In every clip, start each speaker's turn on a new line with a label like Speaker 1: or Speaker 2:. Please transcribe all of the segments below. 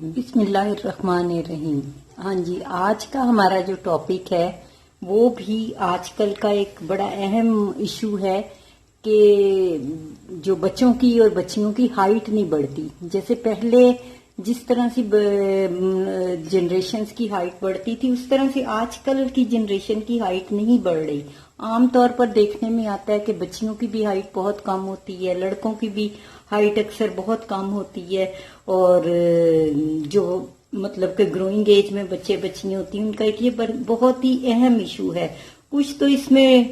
Speaker 1: بسم اللہ الرحمن الرحیم۔ ہاں جی، آج کا ہمارا جو ٹاپک ہے وہ بھی آج کل کا ایک بڑا اہم ایشو ہے کہ جو بچوں کی اور بچیوں کی ہائٹ نہیں بڑھتی۔ جیسے پہلے جس طرح سے جنریشنز کی ہائٹ بڑھتی تھی، اس طرح سے آج کل کی جنریشن کی ہائٹ نہیں بڑھ رہی۔ عام طور پر دیکھنے میں آتا ہے کہ بچیوں کی بھی ہائٹ بہت کم ہوتی ہے، لڑکوں کی بھی ہائٹ اکثر بہت کم ہوتی ہے، اور جو مطلب کہ گروئنگ ایج میں بچے بچیاں ہوتی ہیں ان کا ایک یہ بہت ہی اہم ایشو ہے۔ کچھ تو اس میں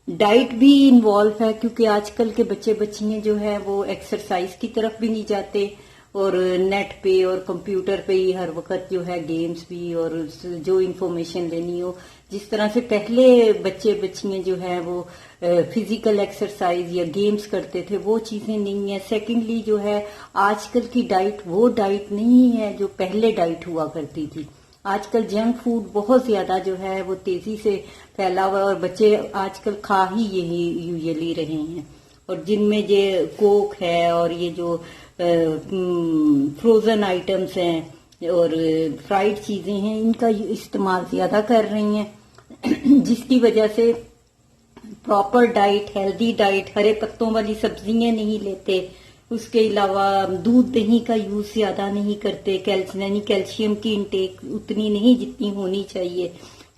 Speaker 1: ڈائٹ بھی انوالو ہے، کیونکہ آج کل کے بچے بچیاں جو ہے وہ ایکسرسائز کی طرف بھی نہیں جاتے، اور نیٹ پہ اور کمپیوٹر پہ ہی ہر وقت جو ہے گیمز بھی، اور جو انفارمیشن لینی ہو، جس طرح سے پہلے بچے بچیاں جو ہیں وہ فزیکل ایکسرسائز یا گیمز کرتے تھے، وہ چیزیں نہیں ہیں۔ سیکنڈلی جو ہے آج کل کی ڈائٹ وہ ڈائٹ نہیں ہے جو پہلے ڈائٹ ہوا کرتی تھی۔ آج کل جنک فوڈ بہت زیادہ جو ہے وہ تیزی سے پھیلا ہوا ہے، اور بچے آج کل کھا ہی یہی یوزلی رہے ہیں، اور جن میں یہ کوک ہے اور یہ جو فروزن آئٹمس ہیں اور فرائیڈ چیزیں ہیں، ان کا استعمال زیادہ کر رہی ہیں، جس کی وجہ سے پراپر ڈائٹ، ہیلدی ڈائٹ، ہرے پتوں والی سبزیاں نہیں لیتے، اس کے علاوہ دودھ دہی کا یوز زیادہ نہیں کرتے، یعنی کیلشیم کی انٹیک اتنی نہیں جتنی ہونی چاہیے،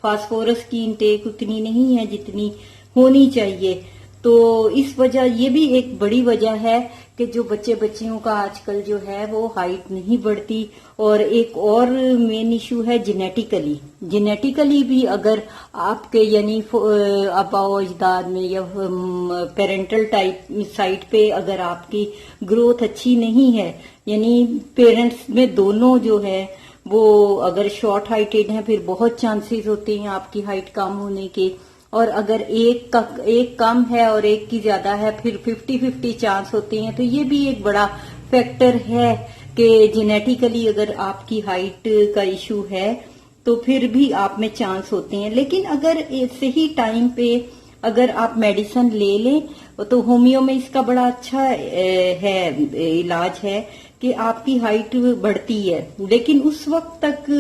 Speaker 1: فاسفورس کی انٹیک اتنی نہیں ہے جتنی ہونی چاہیے۔ تو اس وجہ یہ بھی ایک بڑی وجہ ہے کہ جو بچے بچیوں کا آج کل جو ہے وہ ہائٹ نہیں بڑھتی۔ اور ایک اور مین ایشو ہے جینیٹیکلی بھی، اگر آپ کے یعنی آبا و اجداد میں یا پیرنٹل سائٹ پہ اگر آپ کی گروتھ اچھی نہیں ہے، یعنی پیرنٹس میں دونوں جو ہے وہ اگر شارٹ ہائٹڈ ہیں، پھر بہت چانسز ہوتے ہیں آپ کی ہائٹ کم ہونے کے، اور اگر ایک کم ہے اور ایک کی زیادہ ہے، پھر 50-50 چانس ہوتے ہیں۔ تو یہ بھی ایک بڑا فیکٹر ہے کہ جینیٹیکلی اگر آپ کی ہائٹ کا ایشو ہے تو پھر بھی آپ میں چانس ہوتے ہیں۔ لیکن اگر صحیح ٹائم پہ اگر آپ میڈیسن لے لیں تو ہومیو میں اس کا بڑا اچھا ہے علاج ہے کہ آپ کی ہائٹ بڑھتی ہے، لیکن اس وقت تک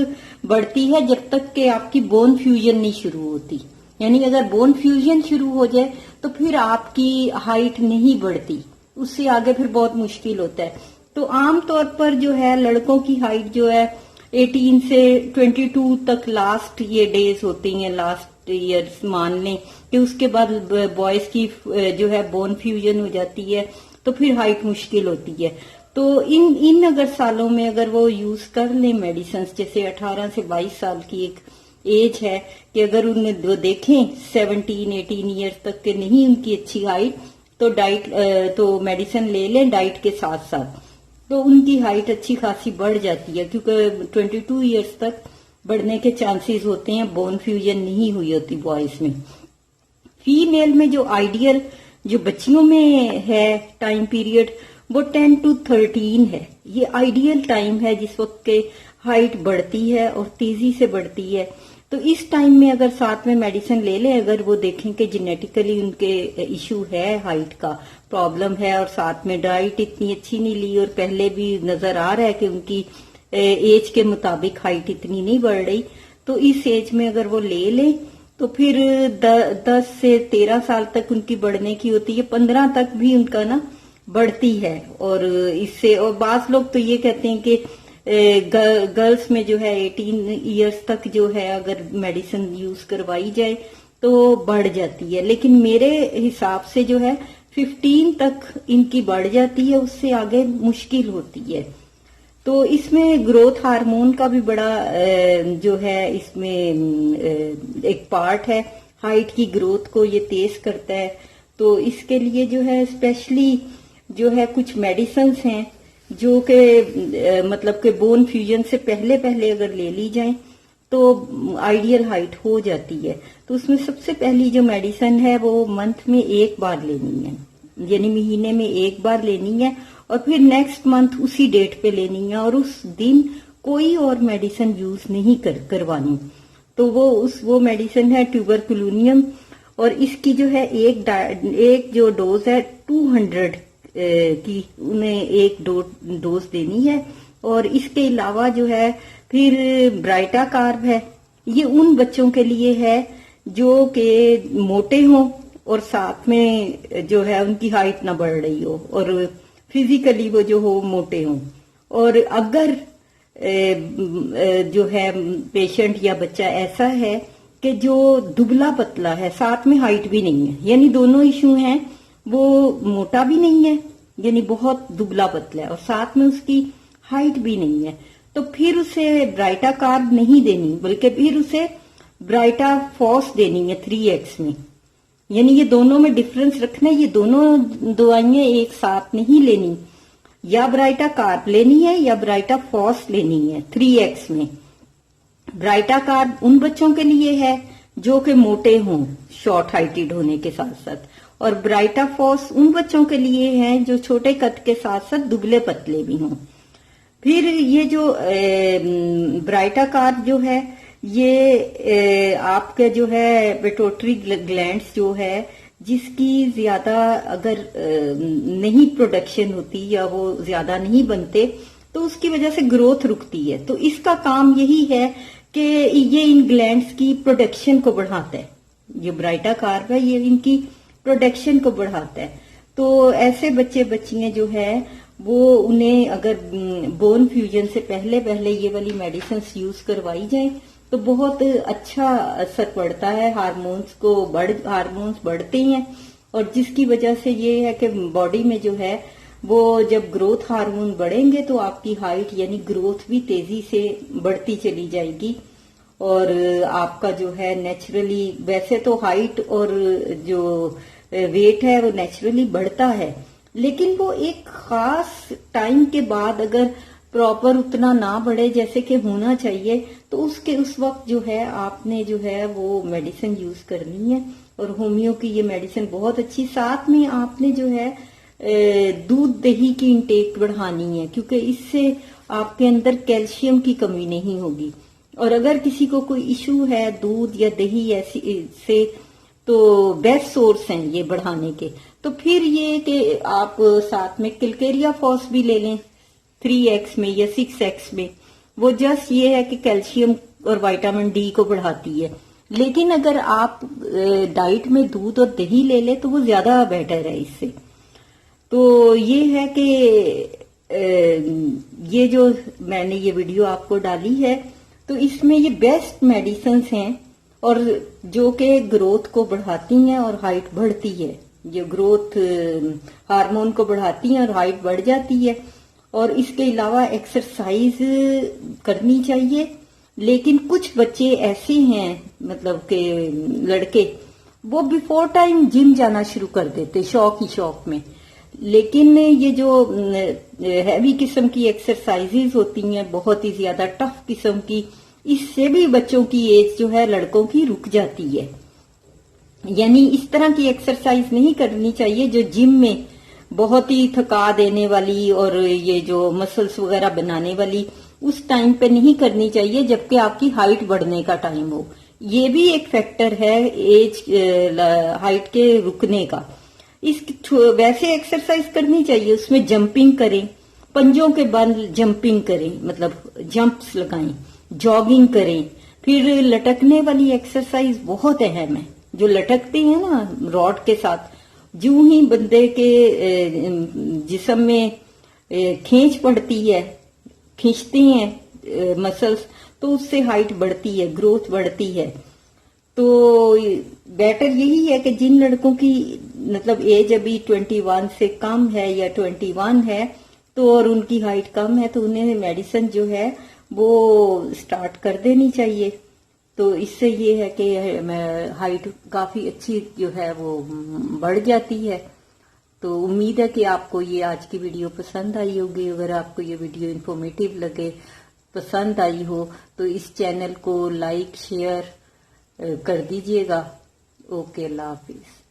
Speaker 1: بڑھتی ہے جب تک کہ آپ کی بون فیوژن نہیں شروع ہوتی۔ یعنی اگر بون فیوژن شروع ہو جائے تو پھر آپ کی ہائٹ نہیں بڑھتی، اس سے آگے پھر بہت مشکل ہوتا ہے۔ تو عام طور پر جو ہے لڑکوں کی ہائٹ جو ہے 18 سے 22 تک لاسٹ یہ ڈیز ہوتی ہیں، لاسٹ ایئرز مان لیں کہ اس کے بعد بوائز کی جو ہے بون فیوژن ہو جاتی ہے، تو پھر ہائٹ مشکل ہوتی ہے۔ تو ان اگر سالوں میں اگر وہ یوز کر لیں میڈیسنز، جیسے 18 سے 22 سال کی ایک ایج ہے کہ اگر انہیں دیکھیں 17-18 ایئرز تک کہ نہیں ان کی اچھی ہائٹ، تو میڈیسن لے لیں ڈائٹ کے ساتھ ساتھ، تو ان کی ہائٹ اچھی خاصی بڑھ جاتی ہے، کیونکہ 22 ایئرز تک بڑھنے کے چانسز ہوتے ہیں، بون فیوژن نہیں ہوئی ہوتی بوائز میں۔ فیمیل میں جو آئیڈیل جو بچیوں میں ہے ٹائم پیریڈ وہ 10 to 13 ہے، یہ آئیڈیل ٹائم ہے جس وقت کے ہائٹ بڑھتی ہے اور تیزی سے بڑھتی ہے۔ تو اس ٹائم میں اگر ساتھ میں میڈیسن لے لیں، اگر وہ دیکھیں کہ جینیٹیکلی ان کے ایشو ہے، ہائٹ کا پرابلم ہے، اور ساتھ میں ڈائٹ اتنی اچھی نہیں لی، اور پہلے بھی نظر آ رہا ہے کہ ان کی ایج کے مطابق ہائٹ اتنی نہیں بڑھ رہی، تو اس ایج میں اگر وہ لے لیں تو پھر 10 سے 13 سال تک ان کی بڑھنے کی ہوتی ہے، 15 تک بھی ان کا نا بڑھتی ہے۔ اور اس سے اور بعض لوگ تو یہ کہتے ہیں کہ گرلز میں جو ہے 18 ایئرز تک جو ہے اگر میڈیسن یوز کروائی جائے تو بڑھ جاتی ہے، لیکن میرے حساب سے جو ہے 15 تک ان کی بڑھ جاتی ہے، اس سے آگے مشکل ہوتی ہے۔ تو اس میں گروتھ ہارمون کا بھی بڑا جو ہے اس میں ایک پارٹ ہے، ہائٹ کی گروتھ کو یہ تیز کرتا ہے۔ تو اس کے لیے جو ہے اسپیشلی جو ہے کچھ میڈیسنز ہیں جو کہ مطلب کہ بون فیوژن سے پہلے اگر لے لی جائیں تو آئیڈیل ہائٹ ہو جاتی ہے۔ تو اس میں سب سے پہلی جو میڈیسن ہے وہ منتھ میں ایک بار لینی ہے، یعنی مہینے میں ایک بار لینی ہے، اور پھر نیکسٹ منتھ اسی ڈیٹ پہ لینی ہے، اور اس دن کوئی اور میڈیسن یوز نہیں کروانی۔ تو وہ میڈیسن ہے ٹیوبرکلونیم، اور اس کی جو ہے ایک جو ڈوز ہے 200 کی انہیں ایک ڈوز دینی ہے، اور اس کے علاوہ جو ہے پھر برائٹا کارب ہے، یہ ان بچوں کے لیے ہے جو کہ موٹے ہوں اور ساتھ میں جو ہے ان کی ہائٹ نہ بڑھ رہی ہو اور فزیکلی وہ جو ہو موٹے ہوں. اور اگر جو ہے پیشنٹ یا بچہ ایسا ہے کہ جو دبلا پتلا ہے ساتھ میں ہائٹ بھی نہیں ہے، یعنی دونوں ایشو ہیں، وہ موٹا بھی نہیں ہے یعنی بہت دبلا پتلا ہے اور ساتھ میں اس کی ہائٹ بھی نہیں ہے، تو پھر اسے برائٹا کارب نہیں دینی بلکہ پھر اسے برائٹا فوس دینی ہے 3x میں. یعنی یہ دونوں میں ڈفرنس رکھنا ہے، یہ دونوں دوائیاں ایک ساتھ نہیں لینی، یا برائٹا کارب لینی ہے یا برائٹا فوس لینی ہے 3x میں. برائٹا کارب ان بچوں کے لیے ہے جو کہ موٹے ہوں شارٹ ہائٹڈ ہونے کے ساتھ ساتھ، اور برائٹا فوس ان بچوں کے لیے ہے جو چھوٹے قد کے ساتھ ساتھ دبلے پتلے بھی ہوں. پھر یہ جو برائٹا کارب جو ہے یہ آپ کا جو ہے پیٹوٹری گلینڈز جو ہے جس کی زیادہ اگر نہیں پروڈکشن ہوتی یا وہ زیادہ نہیں بنتے تو اس کی وجہ سے گروتھ رکتی ہے. تو اس کا کام یہی ہے کہ یہ ان گلینڈز کی پروڈکشن کو بڑھاتا ہے. یہ برائٹا کارب ہے یہ ان کی پروڈکشن کو بڑھاتا ہے. تو ایسے بچے بچیاں جو ہے وہ انہیں اگر بون فیوژن سے پہلے یہ والی میڈیسنز یوز کروائی جائیں تو بہت اچھا اثر پڑتا ہے. ہارمونز بڑھتے ہیں اور جس کی وجہ سے یہ ہے کہ باڈی میں جو ہے وہ جب گروتھ ہارمون بڑھیں گے تو آپ کی ہائٹ یعنی گروتھ بھی تیزی سے بڑھتی چلی جائے گی اور آپ کا جو ہے نیچرلی ویسے تو ہائٹ اور جو ویٹ ہے وہ نیچرلی بڑھتا ہے لیکن وہ ایک خاص ٹائم کے بعد اگر پراپر اتنا نہ بڑھے جیسے کہ ہونا چاہیے تو اس وقت جو ہے آپ نے جو ہے وہ میڈیسن یوز کرنی ہے. اور ہومیو کی یہ میڈیسن بہت اچھی، ساتھ میں آپ نے جو ہے دودھ دہی کی انٹیک بڑھانی ہے کیونکہ اس سے آپ کے اندر کیلشیم کی کمی نہیں ہوگی. اور اگر کسی کو کوئی ایشو ہے دودھ یا دہی ایسی سے تو بیسٹ سورس ہیں یہ بڑھانے کے. تو پھر یہ کہ آپ ساتھ میں کلکیریا فوس بھی لے لیں 3x میں یا 6x میں، وہ جسٹ یہ ہے کہ کیلشیم اور وائٹامن ڈی کو بڑھاتی ہے. لیکن اگر آپ ڈائٹ میں دودھ اور دہی لے لیں تو وہ زیادہ بیٹر ہے اس سے. تو یہ ہے کہ یہ جو میں نے یہ ویڈیو آپ کو ڈالی ہے تو اس میں یہ بیسٹ میڈیسنز ہیں اور جو کہ گروتھ کو بڑھاتی ہیں اور ہائٹ بڑھتی ہے. یہ گروتھ ہارمون کو بڑھاتی ہیں اور ہائٹ بڑھ جاتی ہے. اور اس کے علاوہ ایکسرسائز کرنی چاہیے. لیکن کچھ بچے ایسے ہیں مطلب کہ لڑکے وہ بیفور ٹائم جم جانا شروع کر دیتے شوق میں، لیکن یہ جو ہیوی قسم کی ایکسرسائزز ہوتی ہیں بہت ہی زیادہ ٹف قسم کی، اس سے بھی بچوں کی ایج جو ہے لڑکوں کی رک جاتی ہے. یعنی اس طرح کی ایکسرسائز نہیں کرنی چاہیے جو جم میں بہت ہی تھکا دینے والی اور یہ جو مسلس وغیرہ بنانے والی اس ٹائم پہ نہیں کرنی چاہیے جبکہ آپ کی ہائٹ بڑھنے کا ٹائم ہو. یہ بھی ایک فیکٹر ہے ایج ہائٹ کے رکنے کا. ویسے ایکسرسائز کرنی چاہیے، اس میں جمپنگ کریں، پنجوں کے بل جمپنگ کریں مطلب جمپس لگائیں، جاگنگ کریں. پھر لٹکنے والی ایکسرسائز بہت اہم ہے، جو لٹکتے ہیں نا راڈ کے ساتھ، جو ہی بندے کے جسم میں کھینچ پڑتی ہے، کھینچتے ہیں مسلس تو اس سے ہائٹ بڑھتی ہے، گروتھ بڑھتی ہے. تو بیٹر یہی ہے کہ جن لڑکوں کی مطلب ایج ابھی 21 سے کم ہے یا 21 ہے تو اور ان کی ہائٹ کم ہے تو انہیں میڈیسن جو ہے وہ سٹارٹ کر دینی چاہیے. تو اس سے یہ ہے کہ ہائٹ کافی اچھی جو ہے وہ بڑھ جاتی ہے. تو امید ہے کہ آپ کو یہ آج کی ویڈیو پسند آئی ہوگی. اگر آپ کو یہ ویڈیو انفارمیٹیو لگے، پسند آئی ہو تو اس چینل کو لائک شیئر کر دیجئے گا. اوکے، اللہ حافظ.